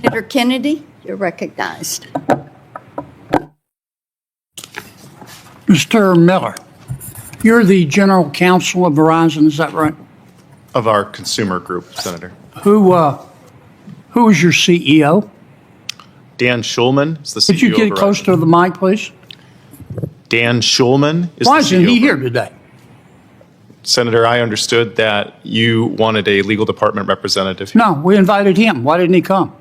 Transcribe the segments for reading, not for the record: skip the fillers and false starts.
Senator Kennedy, you're recognized. Mr. Miller, you're the general counsel of Verizon, is that right? Of our consumer group, Senator. Who is your CEO? Dan Schulman is the CEO. Could you get of close Verizon. to the mic, please? Dan Schulman is Why the CEO. isn't he of here Verizon. today? Senator, I understood that you wanted a legal department representative. No, we invited him. Why didn't he come?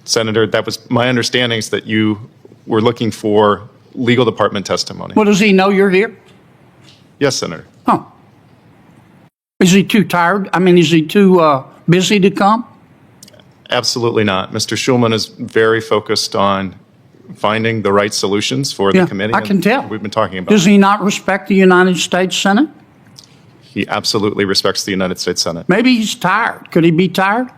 Senator, that was my understanding is that you were looking for legal department testimony. Well, does he know you're here? Yes, Senator. Huh. Is he too tired? I mean, is he too busy to come? Absolutely not. Mr. Schulman is very focused on finding the right solutions for Yeah, the committee. I can tell. We've been talking about. Does he not respect the United States Senate? He absolutely respects the United States Senate. Maybe he's tired. Could he be tired?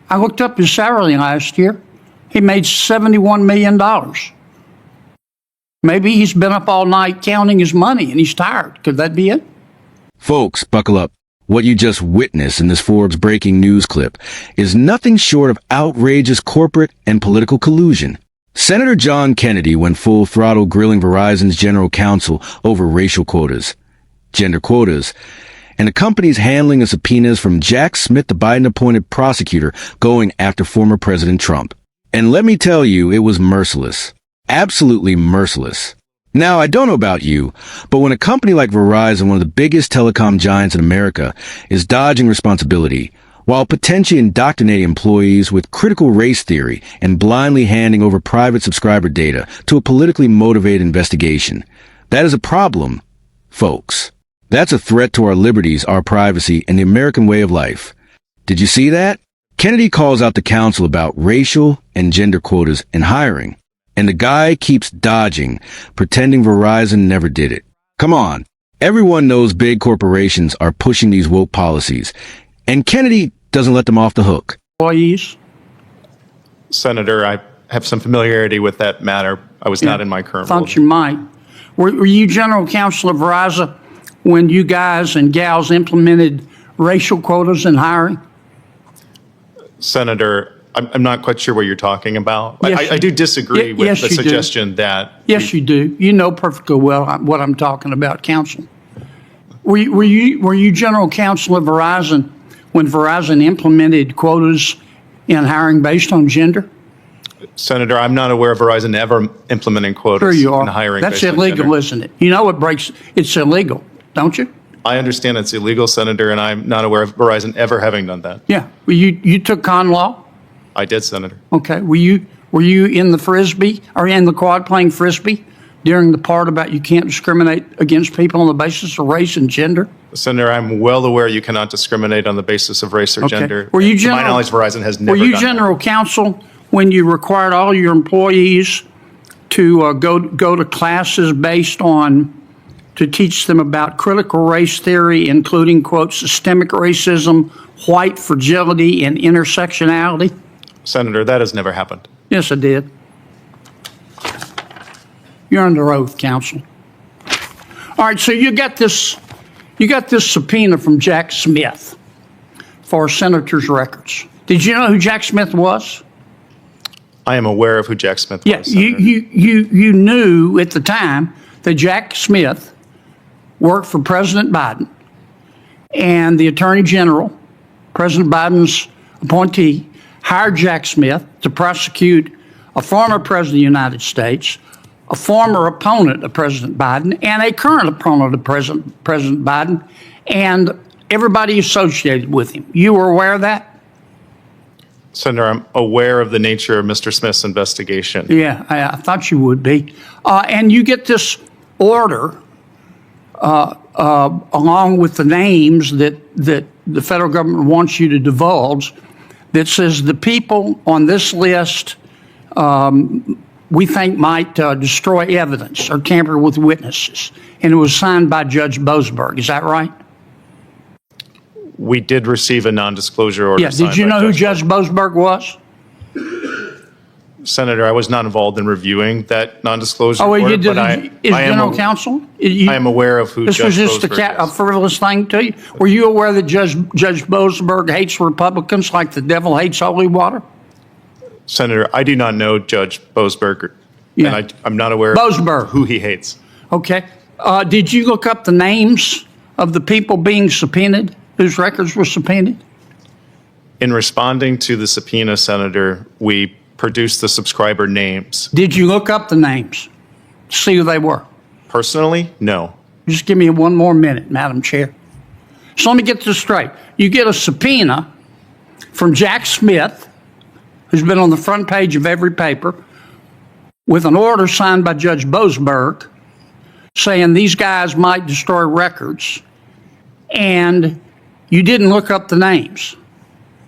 I looked up his salary last year. He made $71 million. Maybe he's been up all night counting his money and he's tired. Could that be it? Folks, buckle up. What you just witnessed in this Forbes Breaking news clip is nothing short of outrageous corporate and political collusion. Senator John Kennedy went full throttle grilling Verizon's general counsel over racial quotas, gender quotas, and the company's handling of subpoenas from Jack Smith, the Biden-appointed prosecutor, going after former President Trump. And let me tell you, it was merciless. Absolutely merciless. Now, I don't know about you, but when a company like Verizon, one of the biggest telecom giants in America, is dodging responsibility, while potentially indoctrinating employees with critical race theory and blindly handing over private subscriber data to a politically motivated investigation, that is a problem, folks. That's a threat to our liberties, our privacy, and the American way of life. Did you see that? Kennedy calls out the counsel about racial and gender quotas in hiring, and the guy keeps dodging, pretending Verizon never did it. Come on. Everyone knows big corporations are pushing these woke policies, and Kennedy doesn't let them off the hook. Employees? Senator, I have some familiarity with that matter. I was not in my current role. Thought you might. Were you general counsel of Verizon when you guys and gals implemented racial quotas in hiring? Senator, I'm not quite sure what you're talking about. Yes, I do disagree with yes, the you do. suggestion that. Yes, you do. You know perfectly well what I'm talking about, counsel. Were you general counsel of Verizon when Verizon implemented quotas in hiring based on gender? Senator, I'm not aware of Verizon ever implementing quotas Sure you are. in hiring. That's based on illegal, gender. isn't it? You know it's illegal, don't you? I understand it's illegal, Senator, and I'm not aware of Verizon ever having done that. Yeah. Well, you took con law? I did, Senator. Okay. Were you in the Frisbee or in the quad playing Frisbee during the part about you can't discriminate against people on the basis of race and gender? Senator, I'm well aware you cannot discriminate on the basis of race or gender. Were you To my general, knowledge, Verizon has never Were you done general counsel when you required all your employees to go to classes based on to teach them about critical race theory, including, quote, systemic racism, white fragility, and intersectionality? that. Senator, that has never happened. Yes, I did. You're under oath, counsel. All right, so you got this subpoena from Jack Smith for senator's records. Did you know who Jack Smith was? I am aware of who Jack Smith Yeah, was, Senator. you knew at the time that Jack Smith worked for President Biden, and the Attorney General, President Biden's appointee, hired Jack Smith to prosecute a former President of the United States, a former opponent of President Biden, and a current opponent of President Biden, and everybody associated with him. You were aware of that? Senator, I'm aware of the nature of Mr. Smith's investigation. Yeah, I thought you would be. And you get this order along with the names that the federal government wants you to divulge that says the people on this list we think might destroy evidence or tamper with witnesses. And it was signed by Judge Boasberg. Is that right? We did receive a non-disclosure order. Yeah. Did you know who Judge Boasberg was? Senator, I was not involved in reviewing that non-disclosure Oh, well, order, you did. but I Is am general counsel? I am aware of who This Judge was just Boasberg a is. frivolous thing to you? Were you aware that Judge Boasberg hates Republicans like the devil hates holy water? Senator, I do not know Judge Boasberg, Yeah. and I'm not aware Boasberg. of who he hates. Okay. Did you look up the names of the people being subpoenaed, whose records were subpoenaed? In responding to the subpoena, Senator, we produced the subscriber names. Did you look up the names? See who they were? Personally, no. Just give me one more minute, Madam Chair. So let me get this straight. You get a subpoena from Jack Smith, who's been on the front page of every paper, with an order signed by Judge Boasberg saying these guys might destroy records, and you didn't look up the names.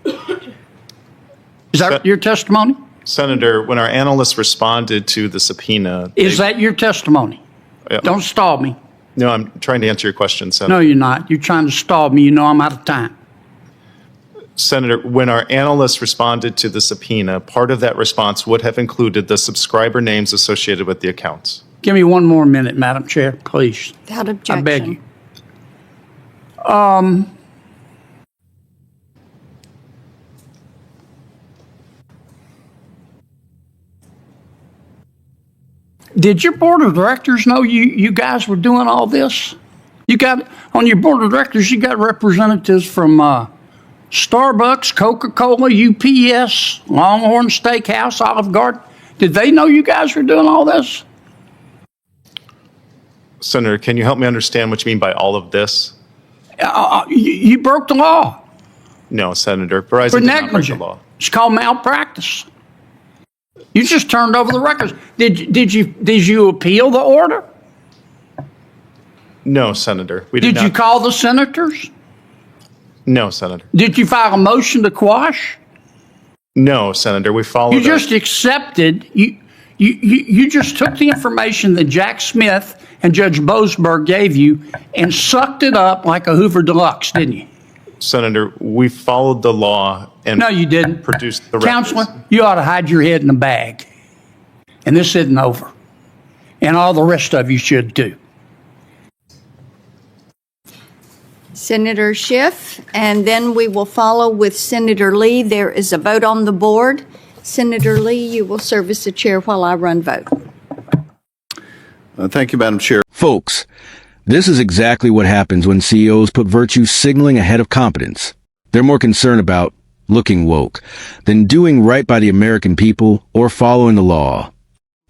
Is that your testimony? Senator, when our analysts responded to the subpoena... Is that your testimony? Yeah. Don't stall me. No, I'm trying to answer your question, Senator. No, you're not. You're trying to stall me. You know I'm out of time. Senator, when our analysts responded to the subpoena, part of that response would have included the subscriber names associated with the accounts. Give me one more minute, Madam Chair, please. Without objection. I beg you. Did your board of directors know you guys were doing all this? You got, on your board of directors, you got representatives from Starbucks, Coca-Cola, UPS, Longhorn Steakhouse, Olive Garden. Did they know you guys were doing all this? Senator, can you help me understand what you mean by all of this? You broke the law No, Senator. Verizon for did not break the negligence. law. It's called malpractice. You just turned over the records. Did you appeal the order? No, Senator. We did Did you not. call the senators? No, Senator. Did you file a motion to quash? No, Senator. We followed You just accepted. You just took the information that Jack Smith and Judge Boasberg gave you and sucked it up like a Hoover Deluxe, didn't you? Senator, we followed the law and No, you didn't. produced the Counselor, records. you ought to hide your head in a bag. And this isn't over. And all the rest of you should too. Senator Schiff, and then we will follow with Senator Lee. There is a vote on the board. Senator Lee, you will serve as the chair while I run vote. Thank you, Madam Chair. Folks, this is exactly what happens when CEOs put virtue signaling ahead of competence. They're more concerned about looking woke than doing right by the American people or following the law.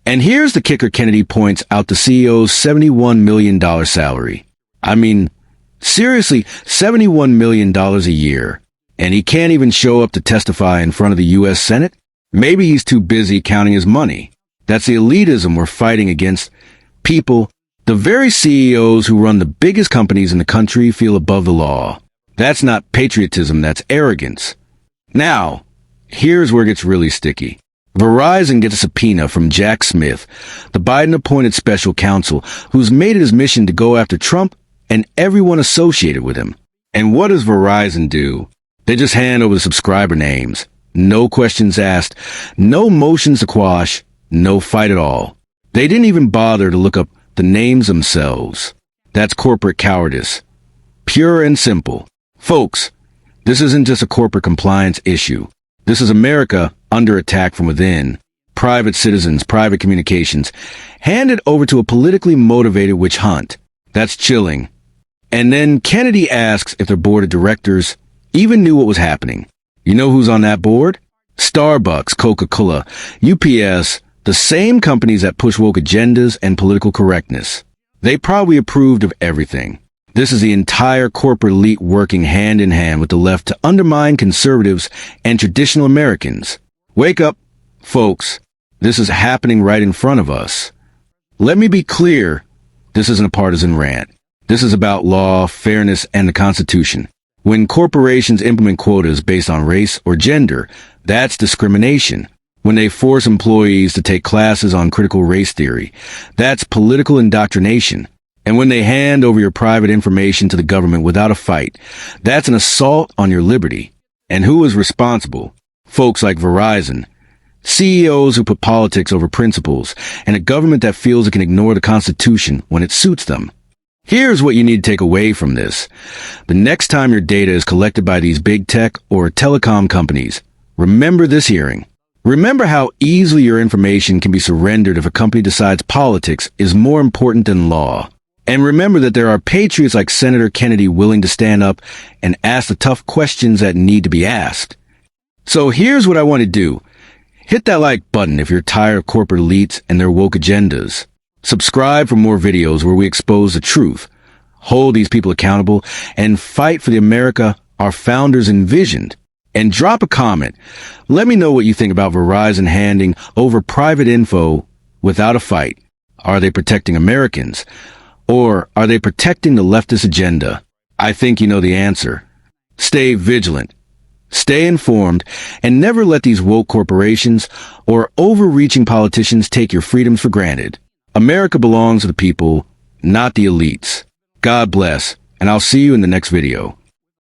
And here's the kicker. Kennedy points out the CEO's $71 million salary. I mean, seriously, $71 million a year. And he can't even show up to testify in front of the U.S. Senate? Maybe he's too busy counting his money. That's the elitism we're fighting against. People, the very CEOs who run the biggest companies in the country, feel above the law. That's not patriotism, that's arrogance. Now, here's where it gets really sticky. Verizon gets a subpoena from Jack Smith, the Biden-appointed special counsel, who's made it his mission to go after Trump and everyone associated with him. And what does Verizon do? They just hand over the subscriber names. No questions asked, no motions to quash, no fight at all. They didn't even bother to look up the names themselves. That's corporate cowardice. Pure and simple. Folks, this isn't just a corporate compliance issue. This is America under attack from within. Private citizens, private communications, handed over to a politically motivated witch hunt. That's chilling. And then Kennedy asks if their board of directors even knew what was happening. You know who's on that board? Starbucks, Coca-Cola, UPS, the same companies that push woke agendas and political correctness. They probably approved of everything. This is the entire corporate elite working hand in hand with the left to undermine conservatives and traditional Americans. Wake up, folks. This is happening right in front of us. Let me be clear. This isn't a partisan rant. This is about law, fairness, and the Constitution. When corporations implement quotas based on race or gender, that's discrimination. When they force employees to take classes on critical race theory, that's political indoctrination. And when they hand over your private information to the government without a fight, that's an assault on your liberty. And who is responsible? Folks like Verizon. CEOs who put politics over principles, and a government that feels it can ignore the Constitution when it suits them. Here's what you need to take away from this. The next time your data is collected by these big tech or telecom companies, remember this hearing. Remember how easily your information can be surrendered if a company decides politics is more important than law. And remember that there are patriots like Senator Kennedy willing to stand up and ask the tough questions that need to be asked. So here's what I want to do. Hit that like button if you're tired of corporate elites and their woke agendas. Subscribe for more videos where we expose the truth, hold these people accountable, and fight for the America our founders envisioned. And drop a comment. Let me know what you think about Verizon handing over private info without a fight. Are they protecting Americans? Or are they protecting the leftist agenda? I think you know the answer. Stay vigilant, stay informed, and never let these woke corporations or overreaching politicians take your freedoms for granted. America belongs to the people, not the elites. God bless, and I'll see you in the next video.